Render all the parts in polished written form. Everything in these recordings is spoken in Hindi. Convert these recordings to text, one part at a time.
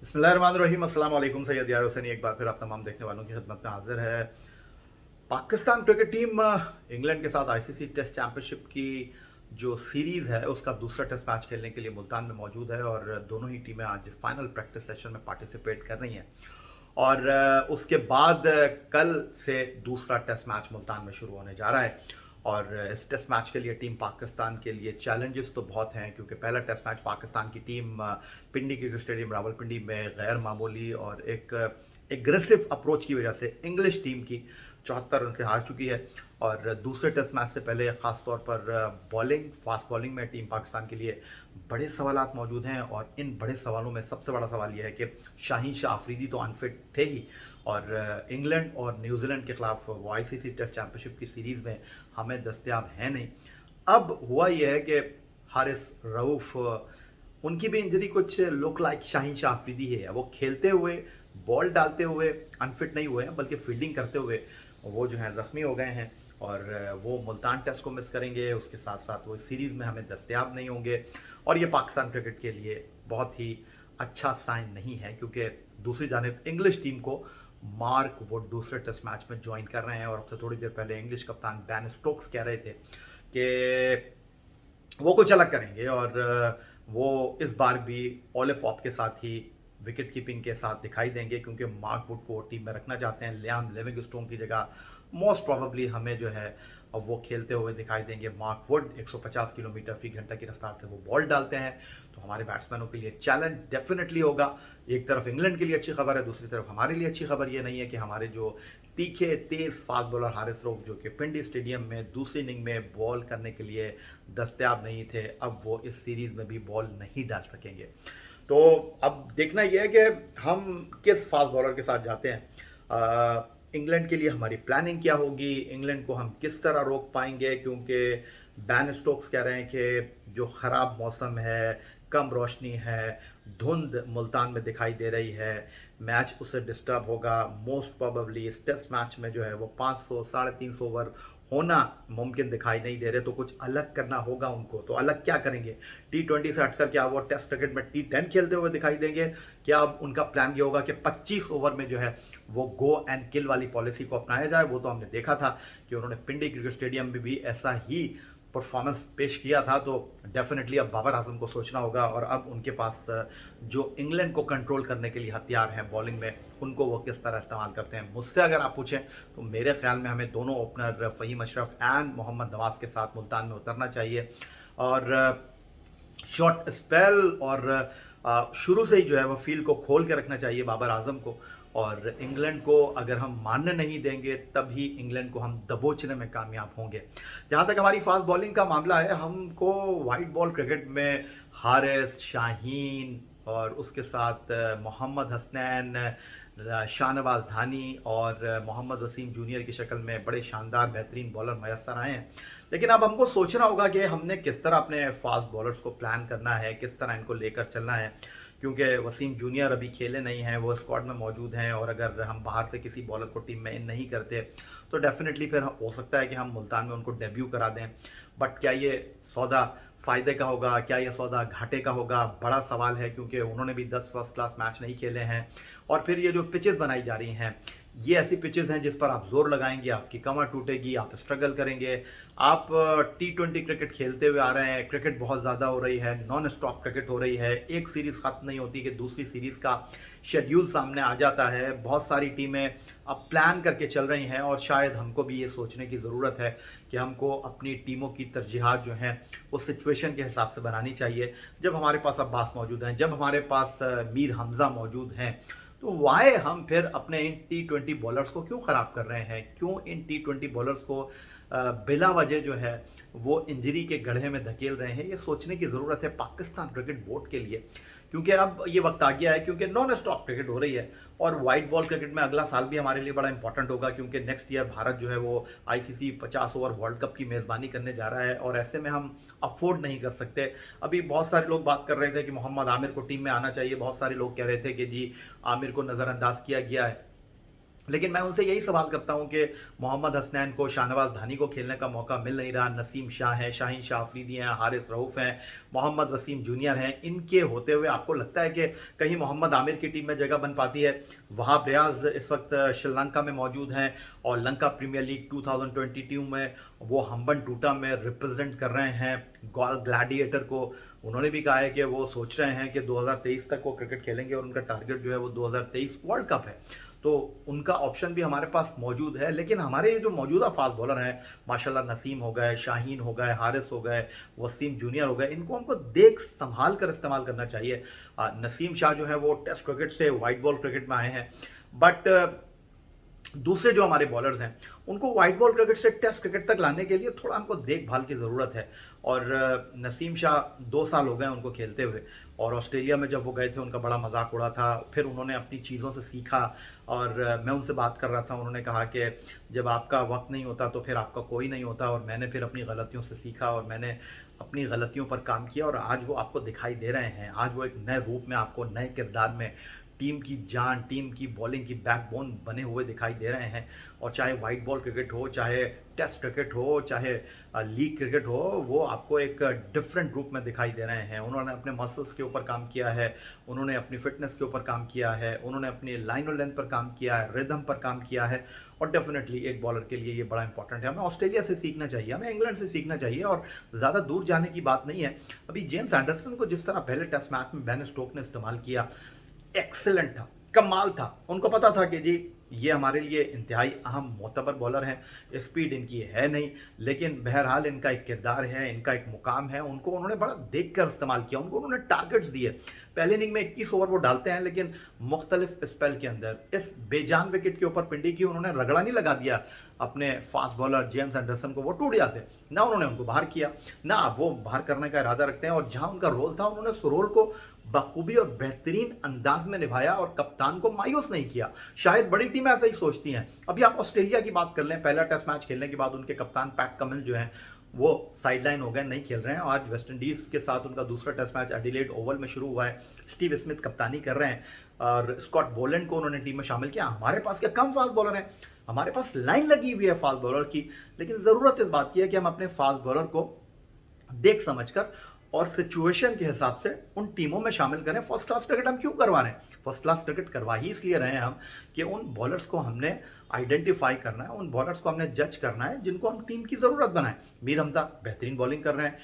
बिस्मिल्लाहिर्रहमानिर्रहीम। अस्सलाम वालेकुम। सैयद यार हुसैनी एक बार फिर आप तमाम देखने वालों की खिदमत में हाजिर है। पाकिस्तान क्रिकेट टीम इंग्लैंड के साथ आईसीसी टेस्ट चैंपियनशिप की जो सीरीज़ है उसका दूसरा टेस्ट मैच खेलने के लिए मुल्तान में मौजूद है और दोनों ही टीमें आज फाइनल प्रैक्टिस सेशन में पार्टिसिपेट कर रही हैं। और उसके बाद कल से दूसरा टेस्ट मैच मुल्तान में शुरू होने जा रहा है। और इस टेस्ट मैच के लिए टीम पाकिस्तान के लिए चैलेंजेस तो बहुत हैं, क्योंकि पहला टेस्ट मैच पाकिस्तान की टीम पिंडी क्रिकेट स्टेडियम रावलपिंडी में गैर मामूली और एक एग्रेसिव अप्रोच की वजह से इंग्लिश टीम की 74 रन से हार चुकी है। और दूसरे टेस्ट मैच से पहले ख़ास तौर पर बॉलिंग फास्ट बॉलिंग में टीम पाकिस्तान के लिए बड़े सवालात मौजूद हैं। और इन बड़े सवालों में सबसे बड़ा सवाल यह है कि शाहीन शाह अफरीदी तो अनफिट थे ही, और इंग्लैंड और न्यूजीलैंड के खिलाफ वो आईसीसी टेस्ट चैंपियनशिप की सीरीज़ में हमें दस्तयाब है नहीं। अब हुआ यह है कि हारिस रऊफ़, उनकी भी इंजरी कुछ लुक लाइक शाहीन शाह अफरीदी है। वो खेलते हुए बॉल डालते हुए अनफिट नहीं हुए हैं, बल्कि फील्डिंग करते हुए वो जो है ज़ख्मी हो गए हैं और वो मुल्तान टेस्ट को मिस करेंगे। उसके साथ साथ वो सीरीज़ में हमें दस्तयाब नहीं होंगे और ये पाकिस्तान क्रिकेट के लिए बहुत ही अच्छा साइन नहीं है, क्योंकि दूसरी जानिब इंग्लिश टीम को मार्क वुड दूसरे टेस्ट मैच में ज्वाइन कर रहे हैं। और अब से थोड़ी देर पहले इंग्लिश कप्तान बैन स्टोक्स कह रहे थे कि वो कुछ अलग करेंगे और वो इस बार भी ओले पॉप के साथ ही विकेट कीपिंग के साथ दिखाई देंगे, क्योंकि मार्क वुड को टीम में रखना चाहते हैं। लियाम लिविंगस्टोन की जगह मोस्ट प्रोबेबली हमें जो है अब वो खेलते हुए दिखाई देंगे। मार्क वुड 150 किलोमीटर फी घंटा की रफ्तार से वो बॉल डालते हैं, तो हमारे बैट्समैनों के लिए चैलेंज डेफिनेटली होगा। एक तरफ इंग्लैंड के लिए अच्छी खबर है, दूसरी तरफ हमारे लिए अच्छी खबर ये नहीं है कि हमारे जो तीखे तेज फास्ट बॉलर हारिस रऊफ, जो कि पिंडी स्टेडियम में दूसरी इनिंग में बॉल करने के लिए दस्तयाब नहीं थे, अब वो इस सीरीज़ में भी बॉल नहीं डाल सकेंगे। तो अब देखना यह है कि हम किस फास्ट बॉलर के साथ जाते हैं। इंग्लैंड के लिए हमारी प्लानिंग क्या होगी, इंग्लैंड को हम किस तरह रोक पाएंगे, क्योंकि बैन स्टोक्स कह रहे हैं कि जो ख़राब मौसम है, कम रोशनी है, धुंध मुल्तान में दिखाई दे रही है, मैच उससे डिस्टर्ब होगा। मोस्ट प्रोबेबली इस टेस्ट मैच में जो है वो 500 350 ओवर होना मुमकिन दिखाई नहीं दे रहे, तो कुछ अलग करना होगा उनको। तो अलग क्या करेंगे? T20 से हटकर क्या वो टेस्ट क्रिकेट में T10 खेलते हुए दिखाई देंगे? क्या अब उनका प्लान ये होगा कि 25 ओवर में जो है वो गो एंड किल वाली पॉलिसी को अपनाया जाए? वो तो हमने देखा था कि उन्होंने पिंडी क्रिकेट स्टेडियम में भी ऐसा ही परफॉर्मेंस पेश किया था। तो डेफिनेटली अब बाबर आजम को सोचना होगा, और अब उनके पास जो इंग्लैंड को कंट्रोल करने के लिए हथियार हैं बॉलिंग में, उनको वो किस तरह इस्तेमाल करते हैं। मुझसे अगर आप पूछें तो मेरे ख्याल में हमें दोनों ओपनर फ़हीम अशरफ एंड मोहम्मद नवाज़ के साथ मुल्तान में उतरना चाहिए और शॉर्ट स्पेल और शुरू से ही जो है वो फील्ड को खोल के रखना चाहिए बाबर आजम को। और इंग्लैंड को अगर हम मानने नहीं देंगे तभी इंग्लैंड को हम दबोचने में कामयाब होंगे। जहाँ तक हमारी फास्ट बॉलिंग का मामला है, हमको वाइट बॉल क्रिकेट में हारिस, शाहीन और उसके साथ मोहम्मद हसनैन, शाहनवाज धानी और मोहम्मद वसीम जूनियर की शक्ल में बड़े शानदार बेहतरीन बॉलर मैसर आए हैं। लेकिन अब हमको सोचना होगा कि हमने किस तरह अपने फास्ट बॉलर्स को प्लान करना है, किस तरह इनको लेकर चलना है, क्योंकि वसीम जूनियर अभी खेले नहीं हैं, वो स्क्वाड में मौजूद हैं। और अगर हम बाहर से किसी बॉलर को टीम में इन नहीं करते तो डेफिनेटली फिर हो सकता है कि हम मुल्तान में उनको डेब्यू करा दें। बट क्या ये सौदा फ़ायदे का होगा, क्या ये सौदा घाटे का होगा? बड़ा सवाल है, क्योंकि उन्होंने भी 10 फर्स्ट क्लास मैच नहीं खेले हैं। और फिर ये जो पिचेस बनाई जा रही हैं, ये ऐसी पिचेस हैं जिस पर आप जोर लगाएंगे आपकी कमर टूटेगी, आप स्ट्रगल करेंगे। आप T20 क्रिकेट खेलते हुए आ रहे हैं, क्रिकेट बहुत ज़्यादा हो रही है, नॉन स्टॉप क्रिकेट हो रही है, एक सीरीज़ ख़त्म नहीं होती कि दूसरी सीरीज़ का शेड्यूल सामने आ जाता है। बहुत सारी टीमें अब प्लान करके चल रही हैं और शायद हमको भी ये सोचने की ज़रूरत है कि हमको अपनी टीमों की तरजीहात जो हैं वो सिचुएशन के हिसाब से बनानी चाहिए। जब हमारे पास अब्बास मौजूद हैं, जब हमारे पास मीर हमज़ा मौजूद हैं, तो वाई हम फिर अपने इन T20 बॉलर्स को क्यों ख़राब कर रहे हैं? क्यों इन T20 बॉलर्स को बिला वजह जो है वो इंजरी के गड्ढे में धकेल रहे हैं? ये सोचने की ज़रूरत है पाकिस्तान क्रिकेट बोर्ड के लिए, क्योंकि अब ये वक्त आ गया है, क्योंकि नॉन स्टॉप क्रिकेट हो रही है। और वाइट बॉल क्रिकेट में अगला साल भी हमारे लिए बड़ा इंपॉर्टेंट होगा, क्योंकि नेक्स्ट ईयर भारत जो है वो आईसीसी 50 ओवर वर्ल्ड कप की मेज़बानी करने जा रहा है और ऐसे में हम अफोर्ड नहीं कर सकते। अभी बहुत सारे लोग बात कर रहे थे कि मोहम्मद आमिर को टीम में आना चाहिए, बहुत सारे लोग कह रहे थे कि जी आमिर को नज़रअंदाज किया गया है। लेकिन मैं उनसे यही सवाल करता हूं कि मोहम्मद हसनैन को, शाहनवाज धानी को खेलने का मौका मिल नहीं रहा। नसीम शाह हैं, शाहीन शाह अफरीदी हैं, हारिस रऊफ़ हैं, मोहम्मद वसीम जूनियर हैं। इनके होते हुए आपको लगता है कि कहीं मोहम्मद आमिर की टीम में जगह बन पाती है? वहाब रियाज इस वक्त श्रीलंका में मौजूद हैं और लंका प्रीमियर लीग 2022 में वो हम्बन टूटा में रिप्रेजेंट कर रहे हैं गॉल ग्लैडिएटर को। उन्होंने भी कहा है कि वो सोच रहे हैं कि 2023 तक वो क्रिकेट खेलेंगे और उनका टारगेट जो है वो 2023 वर्ल्ड कप है। तो उनका ऑप्शन भी हमारे पास मौजूद है। लेकिन हमारे ये जो मौजूदा फास्ट बॉलर हैं, माशाल्लाह नसीम हो गए, शाहीन हो गए, हारिस हो गए, वसीम जूनियर हो गए, इनको हमको देख संभाल कर इस्तेमाल करना चाहिए। नसीम शाह जो है वो टेस्ट क्रिकेट से वाइट बॉल क्रिकेट में आए हैं, बट दूसरे जो हमारे बॉलर्स हैं उनको वाइट बॉल क्रिकेट से टेस्ट क्रिकेट तक लाने के लिए थोड़ा हमको देखभाल की ज़रूरत है। और नसीम शाह 2 साल हो गए उनको खेलते हुए, और ऑस्ट्रेलिया में जब वो गए थे उनका बड़ा मजाक उड़ा था। फिर उन्होंने अपनी चीज़ों से सीखा और मैं उनसे बात कर रहा था, उन्होंने कहा कि जब आपका वक्त नहीं होता तो फिर आपका कोई नहीं होता, और मैंने फिर अपनी गलतियों से सीखा और मैंने अपनी गलतियों पर काम किया और आज वो आपको दिखाई दे रहे हैं। आज वो एक नए रूप में आपको, नए किरदार में, टीम की जान, टीम की बॉलिंग की बैकबोन बने हुए दिखाई दे रहे हैं। और चाहे वाइट बॉल क्रिकेट हो, चाहे टेस्ट क्रिकेट हो, चाहे लीग क्रिकेट हो, वो आपको एक डिफरेंट रूप में दिखाई दे रहे हैं। उन्होंने अपने मसल्स के ऊपर काम किया है, उन्होंने अपनी फिटनेस के ऊपर काम किया है, उन्होंने अपनी लाइन और लेंथ पर काम किया है, रिदम पर काम किया है। और डेफिनेटली एक बॉलर के लिए ये बड़ा इंपॉर्टेंट है। हमें ऑस्ट्रेलिया से सीखना चाहिए, हमें इंग्लैंड से सीखना चाहिए, और ज़्यादा दूर जाने की बात नहीं है। अभी जेम्स एंडरसन को जिस तरह पहले टेस्ट मैच में बेन स्टोक ने इस्तेमाल किया, एक्सेलेंट था, कमाल था। उनको पता था कि जी ये हमारे लिए इंतहाई अहम मोतबर बॉलर हैं। स्पीड इनकी है नहीं, लेकिन बहरहाल इनका एक किरदार है, इनका एक मुकाम है। उनको उन्होंने बड़ा देख कर इस्तेमाल किया, उनको उन्होंने टारगेट्स दिए। पहले इनिंग में 21 ओवर वो डालते हैं, लेकिन मुख्तलिफ स्पेल के अंदर इस बेजान विकेट के ऊपर पिंडी की उन्होंने रगड़ा नहीं लगा दिया अपने फास्ट बॉलर जेम्स एंडरसन को। वो टूट जाते ना, उन्होंने उनको बाहर किया ना, वो बाहर करने का इरादा रखते हैं। और जहां उनका रोल था उन्होंने उस रोल को बखूबी और बेहतरीन अंदाज में निभाया और कप्तान को मायूस नहीं किया। शायद बड़ी टीमें ऐसा ही सोचती हैं। अभी आप ऑस्ट्रेलिया की बात कर लें, पहला टेस्ट मैच खेलने के बाद उनके कप्तान पैट कमिंस जो हैं वो साइडलाइन हो गए, नहीं खेल रहे हैं। आज वेस्ट इंडीज के साथ उनका दूसरा टेस्ट मैच एडिलेड ओवल में शुरू हुआ है। स्टीव स्मिथ कप्तानी कर रहे हैं और स्कॉट बोलैंड को उन्होंने टीम में शामिल किया। हमारे पास क्या कम फास्ट बॉलर हैं, हमारे पास लाइन लगी हुई है फास्ट बॉलर की, लेकिन ज़रूरत इस बात की है कि हम अपने फास्ट बॉलर को देख समझकर और सिचुएशन के हिसाब से उन टीमों में शामिल करें। फर्स्ट क्लास क्रिकेट हम क्यों करवा रहे हैं? फर्स्ट क्लास क्रिकेट करवा ही इसलिए रहे हैं हम कि उन बॉलर्स को हमने आइडेंटिफाई करना है, उन बॉलर्स को हमने जज करना है जिनको हम टीम की ज़रूरत बनाएं। मीर हमजा बेहतरीन बॉलिंग कर रहे हैं।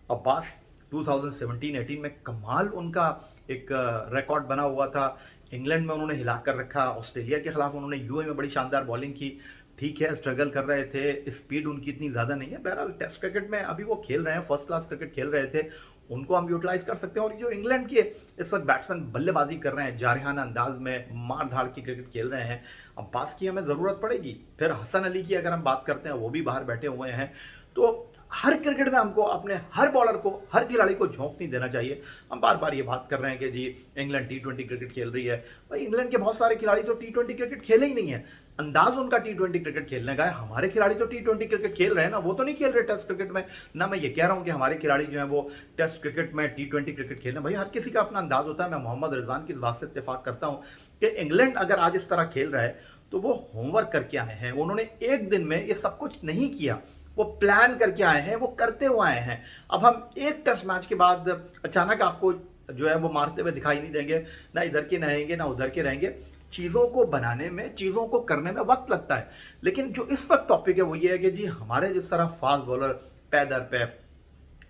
अब्बास 2017-18 में कमाल उनका एक रिकॉर्ड बना हुआ था। इंग्लैंड में उन्होंने हिला कर रखा, ऑस्ट्रेलिया के खिलाफ उन्होंने यूए में बड़ी शानदार बॉलिंग की। ठीक है, स्ट्रगल कर रहे थे, स्पीड उनकी इतनी ज़्यादा नहीं है। बहरहाल टेस्ट क्रिकेट में अभी वो खेल रहे हैं, फर्स्ट क्लास क्रिकेट खेल रहे थे, उनको हम यूटिलाइज कर सकते हैं। और जो इंग्लैंड के इस वक्त बैट्समैन बल्लेबाजी कर रहे हैं, जारहाना अंदाज में मार धाड़ की क्रिकेट खेल रहे हैं, अब्बास की हमें ज़रूरत पड़ेगी। फिर हसन अली की अगर हम बात करते हैं, वो भी बाहर बैठे हुए हैं। तो हर क्रिकेट में हमको अपने हर बॉलर को, हर खिलाड़ी को झोंक नहीं देना चाहिए। हम बार बार ये बात कर रहे हैं कि जी इंग्लैंड टी20 क्रिकेट खेल रही है। भाई इंग्लैंड के बहुत सारे खिलाड़ी तो टी20 क्रिकेट खेले ही नहीं है, अंदाज उनका टी20 क्रिकेट खेलने का है। हमारे खिलाड़ी तो टी20 क्रिकेट खेल रहे हैं ना, वो तो नहीं खेल रहे टेस्ट क्रिकेट में ना। मैं ये कह रहा हूँ कि हमारे खिलाड़ी जो है वो टेस्ट क्रिकेट में टी20 क्रिकेट खेल रहे हैं। भाई हर किसी का अपना अंदाज होता है। मैं मोहम्मद रिजवान की इस बात से इत्तेफाक करता हूँ कि इंग्लैंड अगर आज इस तरह खेल रहा है तो वो होमवर्क करके आए हैं। उन्होंने एक दिन में ये सब कुछ नहीं किया, वो प्लान करके आए हैं, वो करते हुए आए हैं। अब हम एक टेस्ट मैच के बाद अचानक आपको जो है वो मारते हुए दिखाई नहीं देंगे, ना इधर के रहेंगे ना उधर के रहेंगे। चीज़ों को बनाने में, चीज़ों को करने में वक्त लगता है। लेकिन जो इस वक्त टॉपिक है वो ये है कि जी हमारे जिस तरह फास्ट बॉलर पै दर पे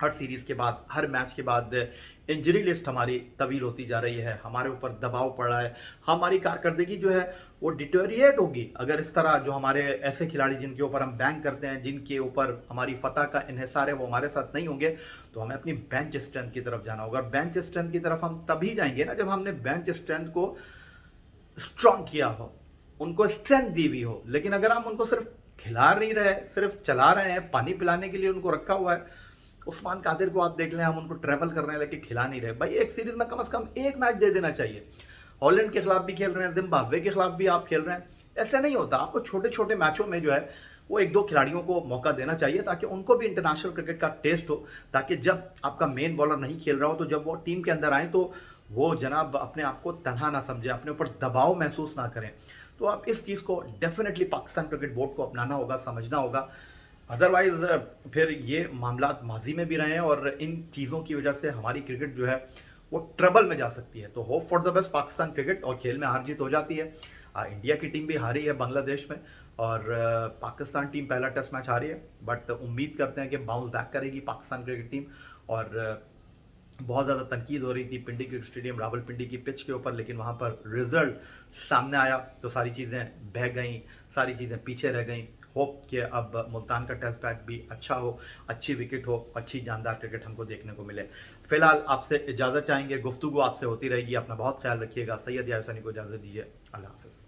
हर सीरीज़ के बाद, हर मैच के बाद इंजरी लिस्ट हमारी तवील होती जा रही है, हमारे ऊपर दबाव पड़ रहा है, हमारी कारकर्दगी जो है वो डिटोरिएट होगी अगर इस तरह जो हमारे ऐसे खिलाड़ी जिनके ऊपर हम बैंक करते हैं, जिनके ऊपर हमारी फतह का इन्हिसार है, वो हमारे साथ नहीं होंगे। तो हमें अपनी बेंच स्ट्रेंथ की तरफ जाना होगा। और बेंच स्ट्रेंथ की तरफ हम तभी जाएंगे ना जब हमने बेंच स्ट्रेंथ को स्ट्रॉन्ग किया हो, उनको स्ट्रेंथ दी हुई हो। लेकिन अगर हम उनको सिर्फ खिला नहीं रहे, सिर्फ चला रहे हैं, पानी पिलाने के लिए उनको रखा हुआ है। उस्मान कादिर को आप देख लें, हम उनको ट्रैवल कर रहे हैं लेकिन खिला नहीं रहे। भाई एक सीरीज में कम से कम एक मैच दे देना चाहिए। हॉलैंड के खिलाफ भी खेल रहे हैं, जिम्बाब्वे के खिलाफ भी आप खेल रहे हैं, ऐसे नहीं होता। आपको छोटे छोटे मैचों में जो है वो एक दो खिलाड़ियों को मौका देना चाहिए ताकि उनको भी इंटरनेशनल क्रिकेट का टेस्ट हो, ताकि जब आपका मेन बॉलर नहीं खेल रहा हो तो जब वो टीम के अंदर आए तो वो जनाब अपने आप को तनहा ना समझें, अपने ऊपर दबाव महसूस ना करें। तो आप इस चीज़ को डेफिनेटली पाकिस्तान क्रिकेट बोर्ड को अपनाना होगा, समझना होगा। अदरवाइज़ फिर ये मामलात माज़ी में भी रहे हैं और इन चीज़ों की वजह से हमारी क्रिकेट जो है वो ट्रबल में जा सकती है। तो hope for the best Pakistan cricket, और खेल में हार जीत हो जाती है। इंडिया की टीम भी हारी है बांग्लादेश में, और पाकिस्तान टीम पहला टेस्ट मैच हारी है, बट उम्मीद करते हैं कि बाउंस बैक करेगी पाकिस्तान क्रिकेट टीम। और बहुत ज़्यादा तनकीद हो रही थी पिंडी क्रिकेट स्टेडियम रावलपिंडी की पिच के ऊपर, लेकिन वहाँ पर रिजल्ट सामने आया तो सारी चीज़ें बह गईं, सारी चीज़ें पीछे रह गईं। होप कि अब मुल्तान का टेस्ट बैक भी अच्छा हो, अच्छी विकेट हो, अच्छी जानदार क्रिकेट हमको देखने को मिले। फिलहाल आपसे इजाज़त चाहेंगे, गुफ्तगू आपसे होती रहेगी। अपना बहुत ख्याल रखिएगा। सैयद यार हुसैनी को इजाज़त दीजिए। अल्लाह हाफ़िज़।